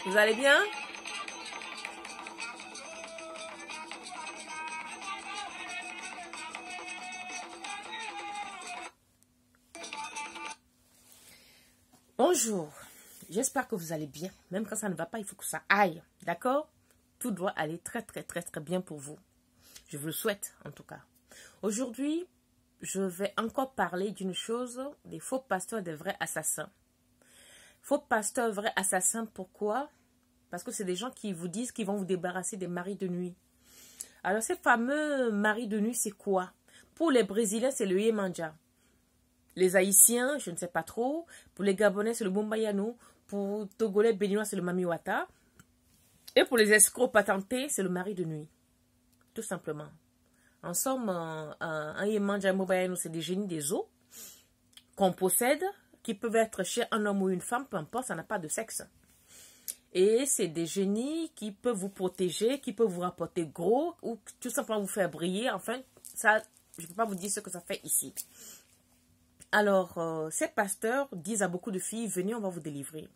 Vous allez bien? Bonjour, j'espère que vous allez bien. Même quand ça ne va pas, il faut que ça aille, d'accord? Tout doit aller très bien pour vous. Je vous le souhaite en tout cas. Aujourd'hui, je vais encore parler d'une chose, des faux pasteurs et des vrais assassins. Faux pasteurs, vrais assassins, pourquoi? Parce que c'est des gens qui vous disent qu'ils vont vous débarrasser des maris de nuit. Alors ces fameux maris de nuit, c'est quoi? Pour les Brésiliens, c'est le Yemanja. Les Haïtiens, je ne sais pas trop. Pour les Gabonais, c'est le Bombayano. Pour Togolais, Béninois, c'est le Mamiwata. Et pour les escrocs patentés, c'est le mari de nuit. Tout simplement. En somme, un Yemanja et un Bombayano, c'est des génies des eaux qu'on possède, qui peuvent être chez un homme ou une femme, peu importe, ça n'a pas de sexe. Et c'est des génies qui peuvent vous protéger, qui peuvent vous rapporter gros, ou tout simplement vous faire briller. Enfin, ça, je ne peux pas vous dire ce que ça fait ici. Alors, ces pasteurs disent à beaucoup de filles, venez, on va vous délivrer.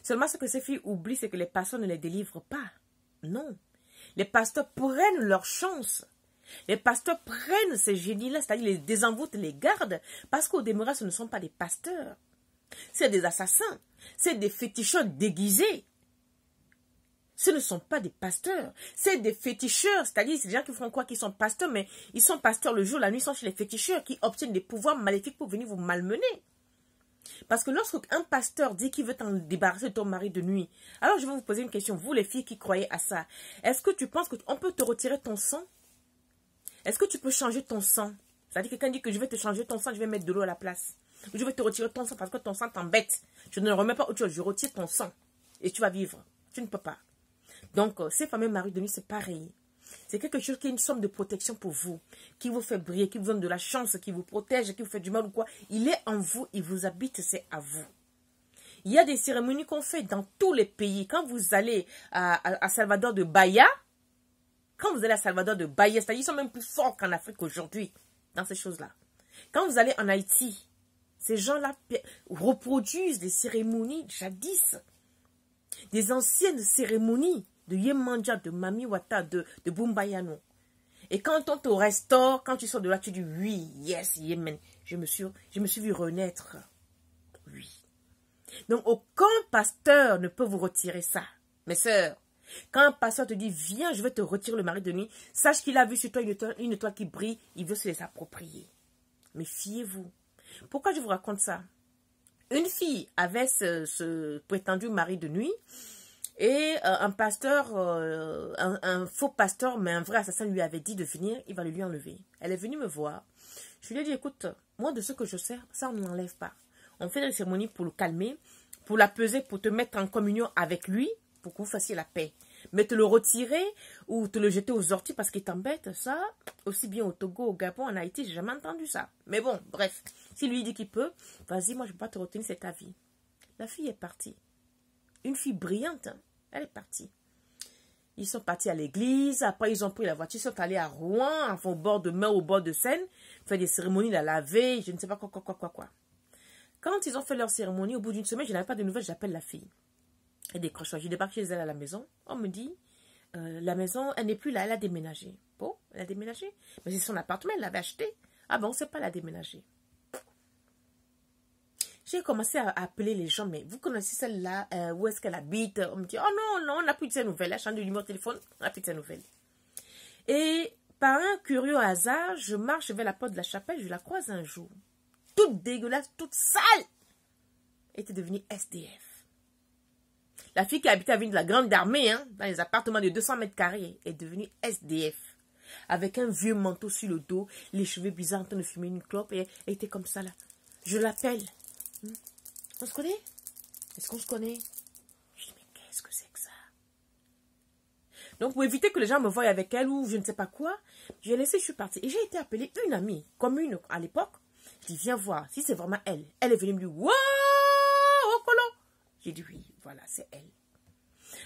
Seulement, ce que ces filles oublient, c'est que les pasteurs ne les délivrent pas. Non. Les pasteurs prennent leur chance. Les pasteurs prennent ces génies-là, c'est-à-dire les désenvoûtent, les gardent, parce qu'au demeurant, ce ne sont pas des pasteurs. C'est des assassins. C'est des féticheurs déguisés. Ce ne sont pas des pasteurs, c'est des féticheurs, c'est-à-dire c'est des gens qui font quoi, qui sont pasteurs, mais ils sont pasteurs le jour, la nuit, ils sont chez les féticheurs qui obtiennent des pouvoirs maléfiques pour venir vous malmener. Parce que lorsque un pasteur dit qu'il veut t'en débarrasser de ton mari de nuit, alors je vais vous poser une question, vous les filles qui croyez à ça, est-ce que tu penses qu'on peut te retirer ton sang? Est-ce que tu peux changer ton sang? C'est-à-dire que quelqu'un dit que je vais te changer ton sang, je vais mettre de l'eau à la place. Ou je vais te retirer ton sang parce que ton sang t'embête. Je ne le remets pas autre chose, je retire ton sang et tu vas vivre. Tu ne peux pas. Donc, ces fameux maris de nuit, c'est pareil. C'est quelque chose qui est une somme de protection pour vous, qui vous fait briller, qui vous donne de la chance, qui vous protège, qui vous fait du mal ou quoi. Il est en vous, il vous habite, c'est à vous. Il y a des cérémonies qu'on fait dans tous les pays. Quand vous allez à Salvador de Bahia, c'est-à-dire qu'ils sont même plus forts qu'en Afrique aujourd'hui, dans ces choses-là. Quand vous allez en Haïti, ces gens-là reproduisent des cérémonies jadis, des anciennes cérémonies de Yemanja, de Mamiwata, de Bombayano. Et quand on te restaure, quand tu sors de là, tu dis oui, yes, Yemen. Je me suis vu renaître. Oui. Donc aucun pasteur ne peut vous retirer ça. Mes sœurs, quand un pasteur te dit viens, je vais te retirer le mari de nuit, sache qu'il a vu sur toi une étoile qui brille, il veut se les approprier. Mais fiez-vous. Pourquoi je vous raconte ça? Une fille avait ce prétendu mari de nuit. Et un pasteur, un faux pasteur, mais un vrai assassin lui avait dit de venir, il va le lui enlever. Elle est venue me voir. Je lui ai dit, écoute, moi de ce que je sais, ça on ne l'enlève pas. On fait des cérémonies pour le calmer, pour l'apaiser, pour te mettre en communion avec lui, pour que vous fassiez la paix. Mais te le retirer ou te le jeter aux orties parce qu'il t'embête, ça, aussi bien au Togo, au Gabon, en Haïti, j'ai jamais entendu ça. Mais bon, bref, s'il lui dit qu'il peut, vas-y, moi je ne peux pas te retenir, c'est ta vie. La fille est partie. Une fille brillante, hein? Elle est partie. Ils sont partis à l'église, après ils ont pris la voiture, ils sont allés à Rouen, enfin, au bord de mer, au bord de Seine, faire des cérémonies, la laver, je ne sais pas quoi. Quand ils ont fait leur cérémonie, au bout d'une semaine, je n'avais pas de nouvelles, j'appelle la fille. Elle décroche, je débarque chez elle à la maison, on me dit, la maison, elle n'est plus là, elle a déménagé. Bon, elle a déménagé, mais c'est son appartement, elle l'avait acheté. Ah bon, c'est pas la déménager. J'ai commencé à appeler les gens, mais vous connaissez celle-là, où est-ce qu'elle habite? On me dit, oh non, on n'a plus de ses nouvelles. Elle change de numéro de téléphone, on n'a plus de ses nouvelles. Et par un curieux hasard, je marche vers la porte de la chapelle, je la croise un jour. Toute dégueulasse, toute sale. Elle était devenue SDF. La fille qui habitait à ville de la Grande Armée, hein, dans les appartements de 200 mètres carrés, est devenue SDF. Avec un vieux manteau sur le dos, les cheveux bizarres en train de fumer une clope, et elle était comme ça là. Je l'appelle. On se connaît? Est-ce qu'on se connaît? Je dis, mais qu'est-ce que c'est que ça? Donc, pour éviter que les gens me voient avec elle ou je ne sais pas quoi, j'ai laissé, je suis partie. Et j'ai été appeler une amie, commune à l'époque. Je dis, viens voir si c'est vraiment elle. Elle est venue me dire, wow, Okolo. J'ai dit, oui, voilà, c'est elle.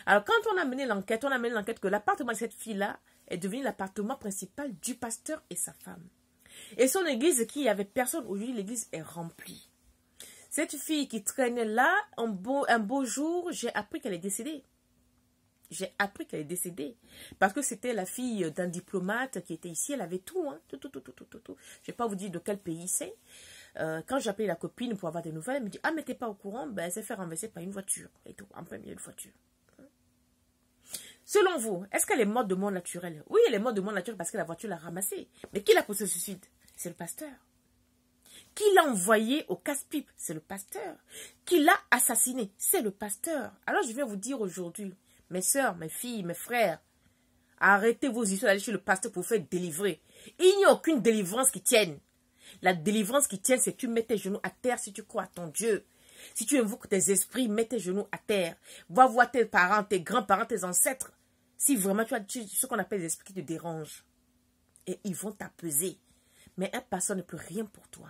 Alors, quand on a mené l'enquête, que l'appartement de cette fille-là est devenu l'appartement principal du pasteur et sa femme. Et son église, qui n'y avait personne, aujourd'hui, l'église est remplie. Cette fille qui traînait là, un beau jour, j'ai appris qu'elle est décédée. J'ai appris qu'elle est décédée. Parce que c'était la fille d'un diplomate qui était ici. Elle avait tout, hein. Tout. Je ne vais pas vous dire de quel pays c'est. Quand j'ai appelé la copine pour avoir des nouvelles, elle me dit, ah, mais t'es pas au courant? Ben, elle s'est fait renverser par une voiture. Et tout, en plein milieu de voiture. Selon vous, est-ce qu'elle est morte de mort naturelle? Oui, elle est morte de mort naturelle parce que la voiture l'a ramassée. Mais qui l'a poussée au suicide? C'est le pasteur. Qui l'a envoyé au casse-pipe? C'est le pasteur. Qui l'a assassiné? C'est le pasteur. Alors je viens vous dire aujourd'hui, mes soeurs, mes filles, mes frères, arrêtez vos histoires d'aller chez le pasteur pour vous faire délivrer. Il n'y a aucune délivrance qui tienne. La délivrance qui tienne, c'est que tu mets tes genoux à terre si tu crois à ton Dieu. Si tu invoques tes esprits, mets tes genoux à terre. Va voir tes parents, tes grands-parents, tes ancêtres. Si vraiment tu as ce qu'on appelle des esprits qui te dérangent. Et ils vont t'apaiser. Mais un pasteur ne peut rien pour toi.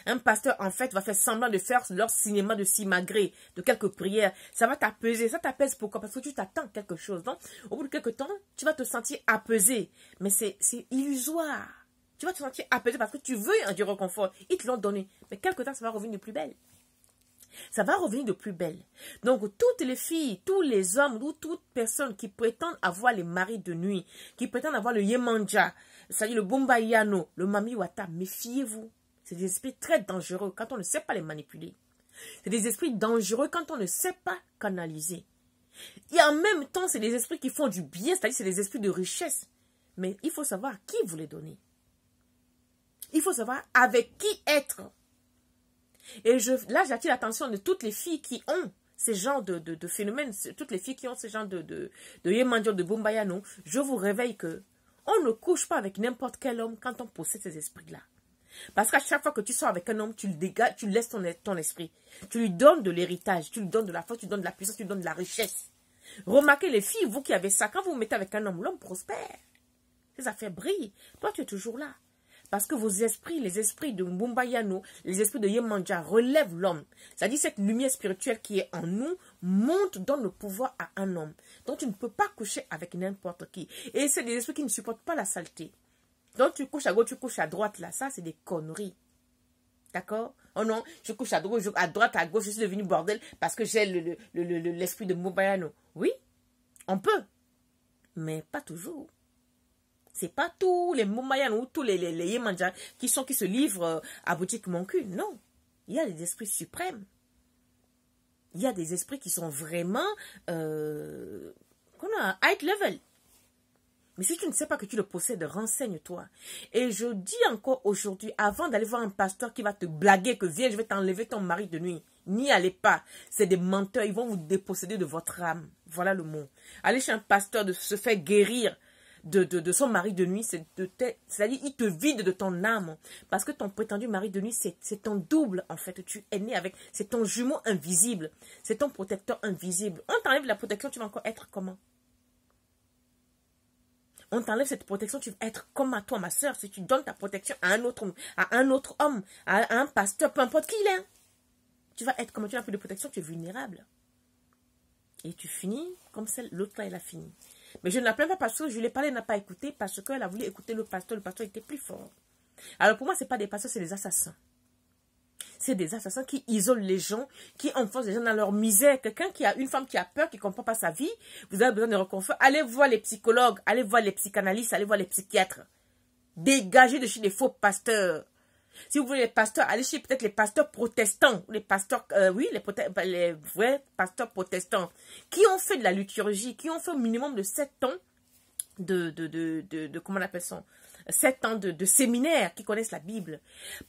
Un pasteur, en fait, va faire semblant de faire leur cinéma de simagrée, de quelques prières. Ça va t'apaiser. Ça t'apaise pourquoi? Parce que tu t'attends quelque chose. Donc, au bout de quelques temps, tu vas te sentir apaisé. Mais c'est illusoire. Tu vas te sentir apaisé parce que tu veux du réconfort. Ils te l'ont donné. Mais quelque temps, ça va revenir de plus belle. Ça va revenir de plus belle. Donc, toutes les filles, tous les hommes ou toute personne qui prétendent avoir les maris de nuit, qui prétendent avoir le Yemanja, c'est-à-dire le Bombayano, le Mamiwata, méfiez-vous. C'est des esprits très dangereux quand on ne sait pas les manipuler. C'est des esprits dangereux quand on ne sait pas canaliser. Et en même temps, c'est des esprits qui font du bien, c'est-à-dire c'est des esprits de richesse. Mais il faut savoir qui vous les donnez. Il faut savoir avec qui être. Et là, j'attire l'attention de toutes les filles qui ont ces genres de phénomènes, toutes les filles qui ont ce genre de Yemandio, de Bombayano. Je vous réveille que on ne couche pas avec n'importe quel homme quand on possède ces esprits-là. Parce qu'à chaque fois que tu sors avec un homme, tu le dégages, tu laisses ton esprit. Tu lui donnes de l'héritage, tu lui donnes de la force, tu lui donnes de la puissance, tu lui donnes de la richesse. Remarquez les filles, vous qui avez ça, quand vous vous mettez avec un homme, l'homme prospère. Ses affaires brillent. Toi, tu es toujours là. Parce que vos esprits, les esprits de Mbumbayano, les esprits de Yemanja relèvent l'homme. C'est-à-dire cette lumière spirituelle qui est en nous monte, donne le pouvoir à un homme. Donc tu ne peux pas coucher avec n'importe qui. Et c'est des esprits qui ne supportent pas la saleté. Donc tu couches à gauche, tu couches à droite, là, ça c'est des conneries. D'accord? Oh non, je couche à droite, à gauche, je suis devenu bordel parce que j'ai l'esprit de Mbumbayano. Oui, on peut, mais pas toujours. C'est pas tous les Mbumbayano ou tous les Yemanja qui se livrent à boutique mon cul. Non. Il y a des esprits suprêmes. Il y a des esprits qui sont vraiment high level. Mais si tu ne sais pas que tu le possèdes, renseigne-toi. Et je dis encore aujourd'hui, avant d'aller voir un pasteur qui va te blaguer que viens, je vais t'enlever ton mari de nuit. N'y allez pas. C'est des menteurs. Ils vont vous déposséder de votre âme. Voilà le mot. Allez chez un pasteur de se faire guérir de son mari de nuit, c'est-à-dire il te vide de ton âme. Parce que ton prétendu mari de nuit, c'est ton double en fait. Tu es né avec, c'est ton jumeau invisible. C'est ton protecteur invisible. On t'enlève la protection, tu vas encore être comment? On t'enlève cette protection, tu vas être comme à toi, ma soeur. Si tu donnes ta protection à un autre homme, à un pasteur, peu importe qui il est, tu vas être comme tu n'as plus de protection, tu es vulnérable. Et tu finis comme l'autre là, elle a fini. Mais je ne l'appelle pas parce que je lui ai parlé, elle n'a pas écouté, parce qu'elle a voulu écouter le pasteur était plus fort. Alors pour moi, ce n'est pas des pasteurs, c'est des assassins. C'est des assassins qui isolent les gens, qui enfoncent les gens dans leur misère. Quelqu'un qui a une femme qui a peur, qui ne comprend pas sa vie, vous avez besoin de réconfort. Allez voir les psychologues, allez voir les psychanalystes, allez voir les psychiatres. Dégagez de chez les faux pasteurs. Si vous voulez les pasteurs, allez chez peut-être les pasteurs protestants, les pasteurs, les vrais pasteurs protestants, qui ont fait de la liturgie, qui ont fait au minimum de 7 ans comment on appelle ça, 7 ans de séminaire, qui connaissent la Bible.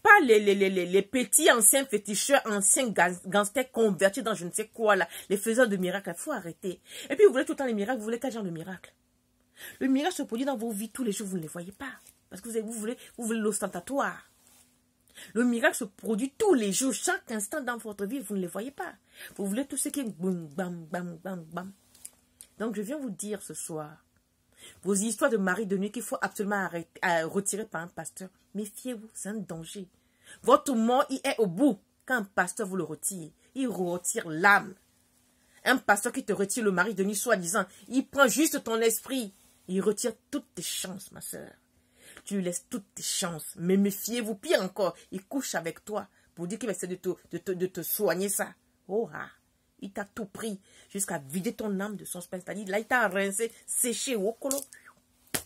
Pas les petits anciens féticheurs, anciens gangsters convertis dans je ne sais quoi, là, les faiseurs de miracles. Il faut arrêter. Et puis vous voulez tout le temps les miracles, vous voulez quel genre de miracle? Le miracle se produit dans vos vies tous les jours, vous ne les voyez pas. Parce que vous voulez l'ostentatoire. Le miracle se produit tous les jours, chaque instant dans votre vie, vous ne les voyez pas. Vous voulez tout ce qui est boum, bam, bam, bam, bam. Donc je viens vous dire ce soir, vos histoires de mari de nuit qu'il faut absolument retirer par un pasteur, méfiez-vous, c'est un danger. Votre mort, il est au bout. Quand un pasteur vous le retire, il retire l'âme. Un pasteur qui te retire le mari de nuit, soi-disant, il prend juste ton esprit. Il retire toutes tes chances, ma soeur. Tu lui laisses toutes tes chances. Mais méfiez-vous, pire encore, il couche avec toi pour dire qu'il va essayer de te soigner ça. Oh ah, il t'a tout pris jusqu'à vider ton âme de son sperme. C'est-à-dire, là, il t'a rincé, séché, au colo.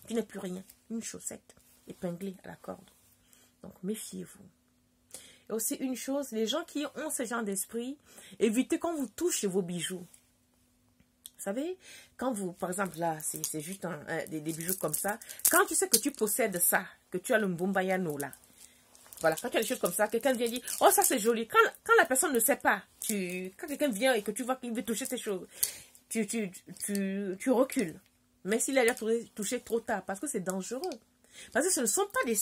Tu n'es plus rien. Une chaussette épinglée à la corde. Donc, méfiez-vous. Et aussi une chose, les gens qui ont ce genre d'esprit, évitez quand vous touchez vos bijoux. Vous savez, quand vous, par exemple, là, c'est juste des bijoux comme ça. Quand tu sais que tu possèdes ça, que tu as le mbumbayano là. Voilà, quand tu as des choses comme ça, quelqu'un vient dire, oh ça c'est joli. Quand la personne ne sait pas, quand quelqu'un vient et que tu vois qu'il veut toucher ces choses, tu recules. Mais s'il a déjà touché trop tard, parce que c'est dangereux. Parce que ce ne sont pas des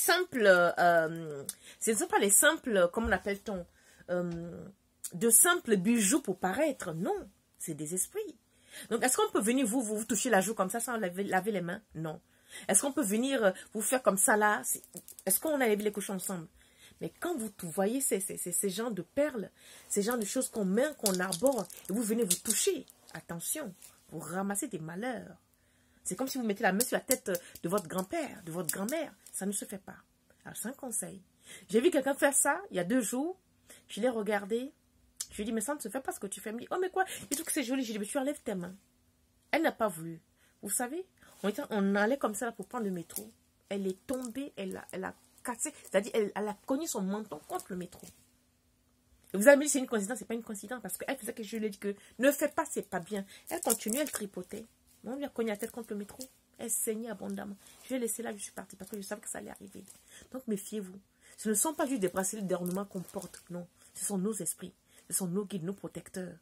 simples, comment l'appelle-t-on, de simples bijoux pour paraître. Non, c'est des esprits. Donc, est-ce qu'on peut venir vous toucher la joue comme ça sans laver les mains? Non. Est-ce qu'on peut venir vous faire comme ça là? Est-ce qu'on a lavé les cochons ensemble? Mais quand vous voyez ces genres de perles, ces genres de choses qu'on met, qu'on arbore, et vous venez vous toucher, attention, vous ramassez des malheurs. C'est comme si vous mettez la main sur la tête de votre grand-père, de votre grand-mère. Ça ne se fait pas. Alors, c'est un conseil. J'ai vu quelqu'un faire ça il y a 2 jours. Je l'ai regardé. Je lui ai dit, mais ça ne se fait pas ce que tu fais. Elle me dit, oh, mais quoi? Il trouve que c'est joli. Je lui ai dit, mais tu enlèves tes mains. Elle n'a pas voulu. Vous savez, on allait comme ça là pour prendre le métro. Elle est tombée, elle a cassé. C'est-à-dire, elle a cogné son menton contre le métro. Et vous avez dit, c'est une coïncidence. C'est pas une coïncidence. Parce qu'elle faisait que je lui ai dit que ne fais pas, c'est pas bien. Elle continue, elle tripotait. On lui a cogné la tête contre le métro. Elle saignait abondamment. Je l'ai laissé là, je suis partie parce que je savais que ça allait arriver. Donc, méfiez-vous. Ce ne sont pas juste des bracelets d'ornement qu'on porte. Non. Ce sont nos esprits. Ce sont nos guides, nos protecteurs.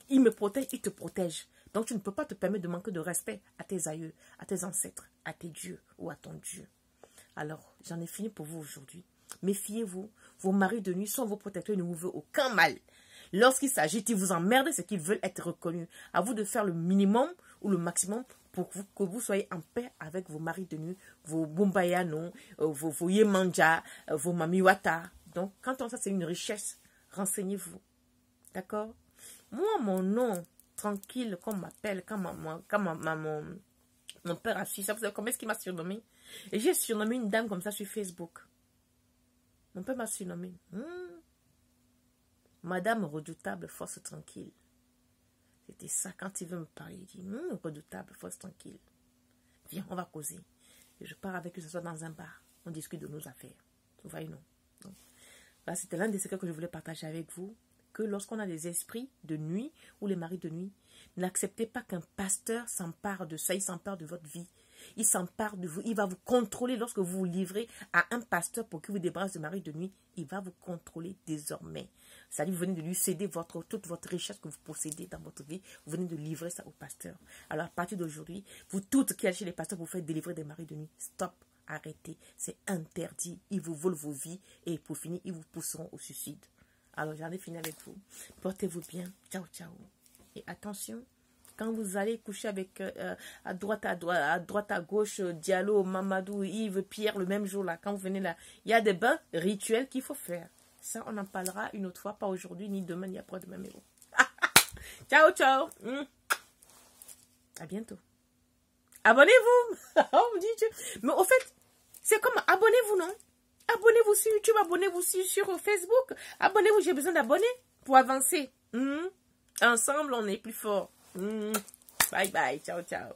Ils me protègent, ils te protègent. Donc, tu ne peux pas te permettre de manquer de respect à tes aïeux, à tes ancêtres, à tes dieux ou à ton Dieu. Alors, j'en ai fini pour vous aujourd'hui. Méfiez-vous. Vos maris de nuit sont vos protecteurs. Ils ne vous veulent aucun mal. Lorsqu'il s'agit, ils vous emmerdent, c'est qu'ils veulent être reconnus. À vous de faire le minimum ou le maximum pour que vous soyez en paix avec vos maris de nuit, vos Bumbayano, vos Yemanja, vos Mamiwata. Donc, quand on sait que c'est une richesse, renseignez-vous. D'accord? Moi, mon nom, tranquille, qu'on m'appelle, quand mon père a su ça, vous savez comment est-ce qu'il m'a surnommé? Et j'ai surnommé une dame comme ça sur Facebook. Mon père m'a surnommé. Madame redoutable, force tranquille. C'était ça, quand il veut me parler, il dit, redoutable, force tranquille. Viens, on va causer. Et je pars avec lui ce soir dans un bar. On discute de nos affaires. Vous voyez, non? Donc, voilà, c'était l'un des secrets que je voulais partager avec vous. Que lorsqu'on a des esprits de nuit ou les maris de nuit, n'acceptez pas qu'un pasteur s'empare de ça, il s'empare de votre vie. Il s'empare de vous, il va vous contrôler lorsque vous vous livrez à un pasteur pour qu'il vous débarrasse de mari de nuit. Il va vous contrôler désormais. C'est-à-dire, vous venez de lui céder toute votre richesse que vous possédez dans votre vie. Vous venez de livrer ça au pasteur. Alors, à partir d'aujourd'hui, vous toutes qui allez chez les pasteurs, vous faites délivrer des maris de nuit. Stop, arrêtez. C'est interdit. Ils vous volent vos vies et pour finir, ils vous pousseront au suicide. Alors, j'en ai fini avec vous. Portez-vous bien. Ciao, ciao. Et attention, quand vous allez coucher avec à droite à gauche, Diallo, Mamadou, Yves, Pierre, le même jour là, quand vous venez là, il y a des bains rituels qu'il faut faire. Ça, on en parlera une autre fois, pas aujourd'hui, ni demain, ni après-demain, mais bon. Ciao, ciao. À bientôt. Abonnez-vous. Oh, mon Dieu. Mais au fait, c'est comme, abonnez-vous, non? Abonnez-vous sur YouTube, abonnez-vous sur Facebook. Abonnez-vous, j'ai besoin d'abonnés pour avancer. Ensemble, on est plus fort. Bye bye, ciao, ciao.